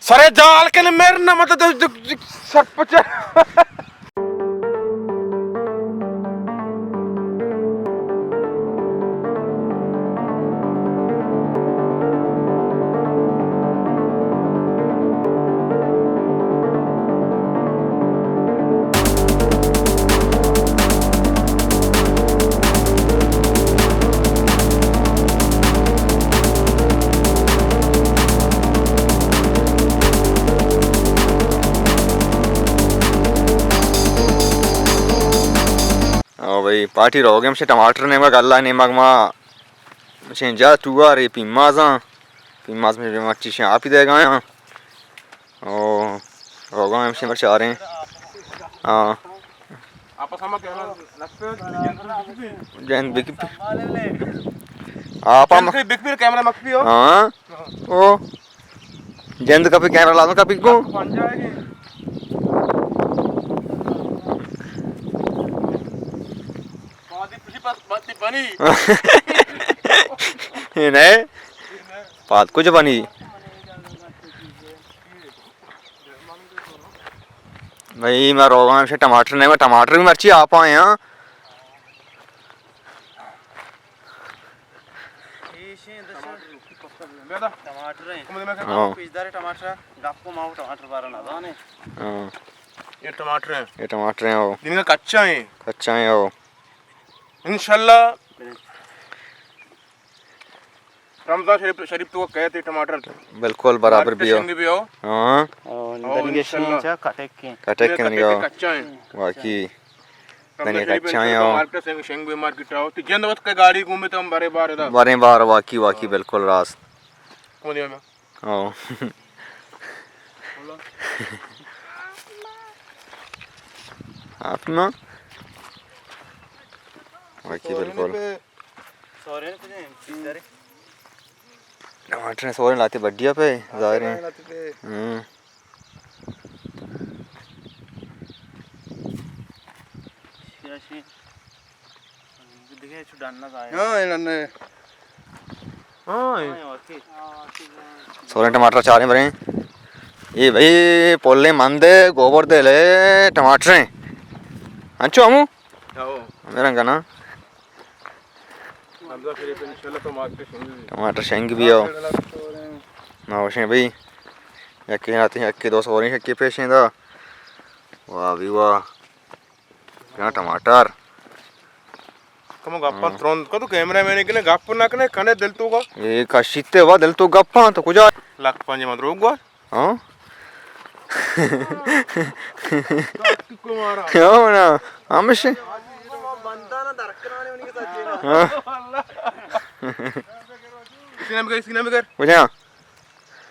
सरे जाल के मेरे ना मतलब सरपंच भाई पार्टी रहोगे हमसे टमाटर नेमक अल्लाह नेमक माँ मशे जा टुआ रे पीमाजा पीमाज में मच्छी से आप ही देगा यहाँ ओ रोगा हमसे मर चाह रहे हैं हाँ जैन बिक आप बिक फिर कैमरा मत पियो हाँ ओ जैन का पे कैमरा ला दो का पिक को नहीं बात कुछ बनी भाई मैं रोगा से टमाटर नहीं मैं टमाटर भी मर्ची आप आए यहाँ ये टमाटर हैं वो इनका कच्चा है वो इंशाल्लाह रमजान शरीफ तो कहते टमाटर बिल्कुल बराबर भी हो हाँ कटेक के नहीं हो बाकी कच्चा है वो मार्केट शेंग भी मार्केट आओ तो जंद वक्त गाड़ी घूमे तो हम बारे बार वाकी बिल्कुल रास हाँ आप ना बाकी बिल्कुल टमाटर सोरे लाते बढ़िया पे जाहिर है सोरे टमाटर चारे भरे ये भाई पोले मंदे गोबर दे ले टमाटर हैं अच्छो हमू मेरा गाना टमाटर शेंग भी हो ना वैसे भाई यक्के आते हैं यक्के 200 और यक्के पेश दा वाह भी वाह क्या टमाटर कम गप्पा त्रोन को तो कैमरा मैन के लिए गप्प ना कने कने दिल तो को ये कशिते वा दिल तो गप्पा तो कुछ लाख पांच मत रोक गो हां क्यों ना हमसे बंदा ना दरकराने उनके साथ हां सिनेमा कर बुझा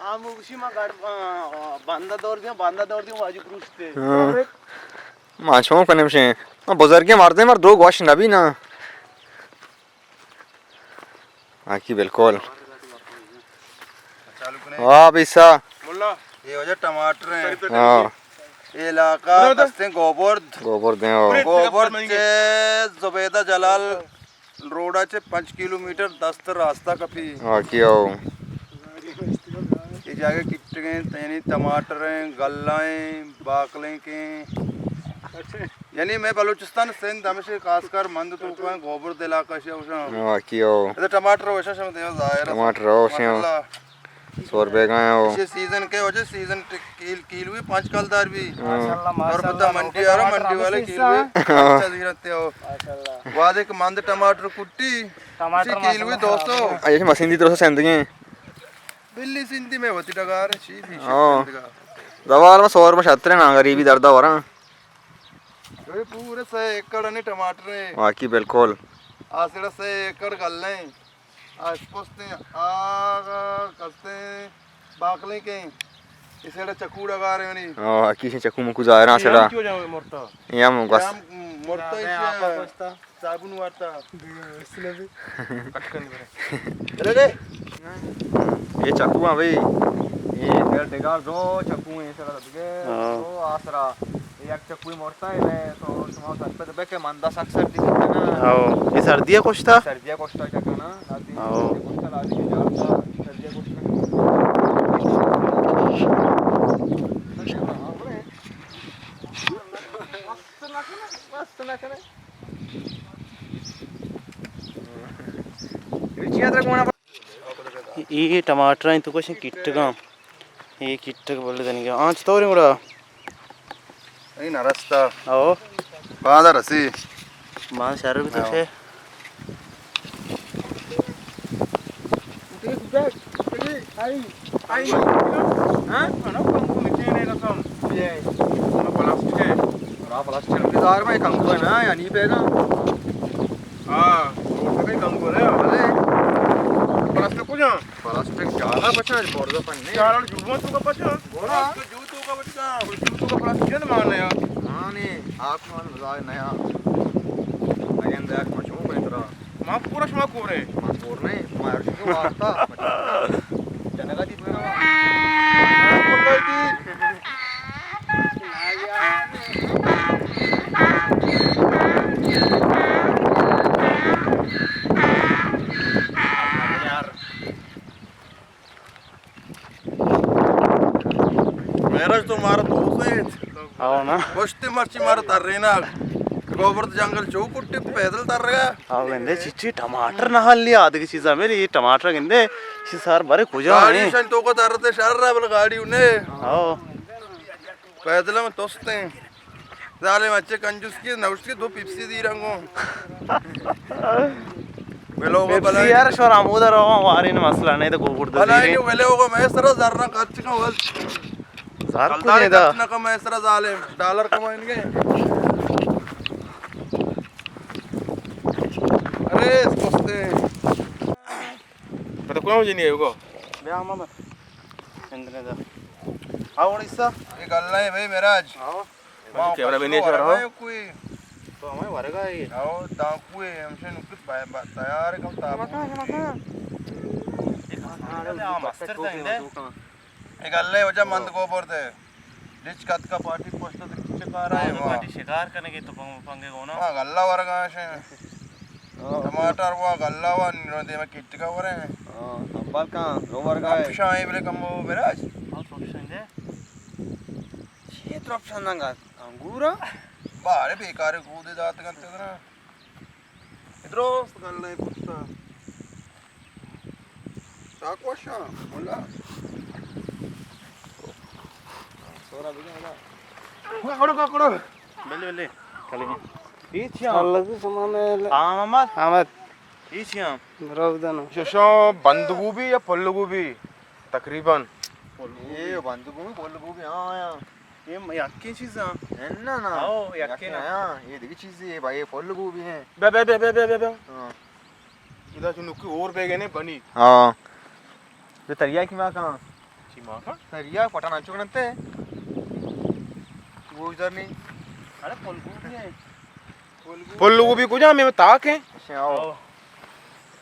हम उसी में बंदा दौड़ दिया बाजू क्रूसते माछों कने से बुजुर्ग के मारते मार दो गोश नबी ना बाकी बिल्कुल वाह बिसा मुल्ला ये वजह टमाटर हैं हां ये इलाका दस्ते गोबर से जुबैदा जलाल रोडा से 5 किलोमीटर 10 रास्ता कपी हां कियो ये जाके किट्टे तैनी टमाटर हैं गल्लाएं बाकले के यानी मैं बलूचिस्तान सिंध हमेशा खासकर मंद तो को गोबर दे इलाका से हां कियो ये टमाटर वैसा से देव जाहिर टमाटर हो से 100 रुपए का है वो ये सीजन के वजह सीजन कील हुई 5 कलदार भी माशाल्लाह और पता मंडी आ रहा मंडी वाले कील हुए अच्छा दिख रहते हो माशाल्लाह बाद एक मंद टमाटर कुट्टी टमाटर कील हुई 200 ये मशीन दी तरफ से सेंदगे बिल्ली सिंधी में होती डगार सीधी हां दवाल में 100 रुपए 76 ना गरीबी दर्द हो रहा ये पूरे 100 एकड़ ने टमाटर है बाकी बिल्कुल आसड़ा 100 एकड़ गल्ले आज पोस्ते करते बाकले के इसे चक्कू लगा रहे नहीं हां किसी चक्कू मुकु जा रहा सेड़ा क्यों जाओ मोरता या बस मोरता इसे साबुन वाता इसने भी कटकन करे रे ये चक्कू है भाई ये पेड़ देगा दो चक्कू है सेड़ा दगे तो आसरा एक चक्कू मोरता है तो तुम सर पे के मंदा सक्सर दिखता ना हां ये सर्दिया कोष्टा चक्का ना हां कोष्टा लादी के जा सर्दिया कोष्टा ಈ ಟಮಾಟರ್ ಇಂತು ಕ್ವಶನ್ ಕಿಟ್ಟಗ ಈ ಕಿಟ್ಟಗ ಬಲ್ಲದನಿಗೆ ಆಂಚ್ ತೋರಿ ಕೂಡ नहीं नरस्ता आओ बादा रसी मां शहर भी तो से आई हां अनो कंकु नीचे नहीं ना सम ये ना प्लास्टिक है प्लास्टिक के दार में कंकु है ना या नहीं पेगा हां तो कहीं कंकु है भले प्लास्टिक को जा प्लास्टिक ज्यादा बचा है बोर्ड पर नहीं यार जुबो तो का बचा बोरा जूतो का बचा जूतो का प्लास्टिक है मारने यार हां नहीं आप मान मजा नया अगेन देख मचो पे तरह मां पूरा शमा कोरे मां कोर नहीं मार के वास्ता जनगा दी पूरा मेरा तो मार दोस्त है आओ ना बस्ती मर्ची मार तर रही ना गोबर जंगल चौकुट्टी पैदल तर रहा आओ गंदे चिच्ची टमाटर ना हल्ली आदि चीज मेरी ये टमाटर गंदे शी सार बारे कुजा गाड़ी शन तो को तरते शहर रहा बल गाड़ी उन्हें आओ पैदल में तोसते हैं साले बच्चे कंजूस की नौश की दो पिप्सी दी रंगों वेलो को भला यार शोर आमोदर रहो वारी ने मसला नहीं तो गोबर दे भला नहीं वेले को मैं सरा जरना खर्च का वल जार को नहीं दा ना का मैं सरा जाले डॉलर कमाएंगे अरे सोचते पता कौन मुझे नहीं है वो बे मामा इंद्र दा आओ इसा ये गल्ला है भाई मेरा आज आओ कैमरा भी नहीं चल रहा कोई तो हमें वरगा है आओ दाकू है हमसे नुकुस तैयार है कब ताप मस्तर था इंदे ये गल्ला है वजह मंद गोबर थे डिच कत का पार्टी पोस्ट तो चिका रहा है पार्टी शिकार करने के तो पंगे को ना हां गल्ला वरगा है टमाटर वो गल्ला वो निरोधे में किट का वरे हां अंबाल का रोवर का है शाही बले कम वो मेरा आज बहुत ऑप्शन है ये तो ऑप्शन ना अंगूरा बाहर बेकार कूदे जाते करते ना इधरो गल्ला है कुत्ता साकोशा बोला सोरा बिना कोड़ो बेले बेले चले अलग सामान हां मामा आमद इसिया रवदन शशो बंद गोभी या फूल गोभी तकरीबन ये बंद गोभी फूल गोभी हां ये यक्के चीज है ना ना आओ यक्के ना ये देखी चीज है भाई फूल गोभी है बे हां इधर जो नुकी और बेगे ने बनी हां जो तरिया की मां कहां सीमा का तरिया पटाना चुकनते वो इधर नहीं अरे फूल गोभी है फूल गोभी को जा में ताक है आओ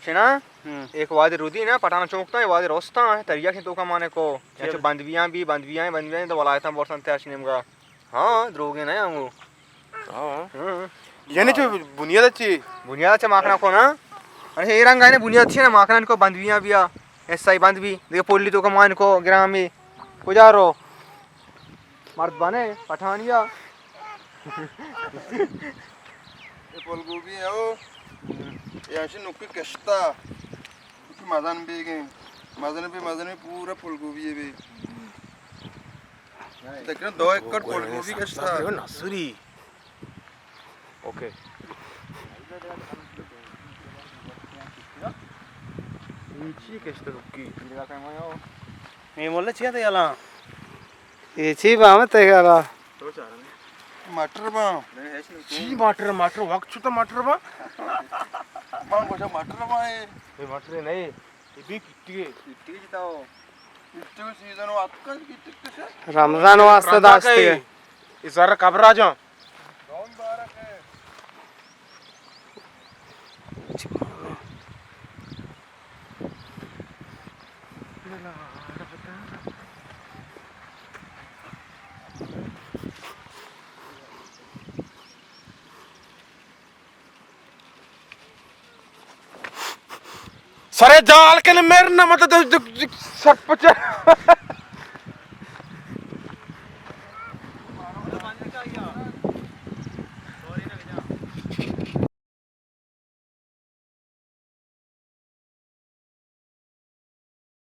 शिना एक वादे रुदी ना पटाना चौकता है वादे रोस्ता है तरिया के तो का माने को ऐसे बंदवियां तो वलायता बोरसन ते आशिनेमगा हां द्रोगे ना आंगो हां यानी जो बुनियाद अच्छी बुनियाद माखना को ना अरे हे रंग है बुनियाद अच्छी ना माखना को बंदवियां बिया ऐसा ही बंदवी देखो पोली तो का मान को ग्राम में गुजारो मर्द बने पठानिया ये फूल गोभी है वो यहाँ से नुकी कश्ता नुकी मदन भी पूरा फूल गोभी है भी देखना 2 एकड़ फूल गोभी कश्ता नसुरी ओके नीचे कश्ता नुकी मैं बोले छिया तो याला ఏచి బామతే కదా मटर बा ची मटर वक्त छुटा मटर बा मां को मटर बा ये मटर नहीं ये भी किट्टी जिताओ किट्टी सीजन अक्कल किट्टी से रमजान वास्ते दास्ते इस बार कब राजा कौन बारक है सरे जाल के मेरे ना मतलब सर पचा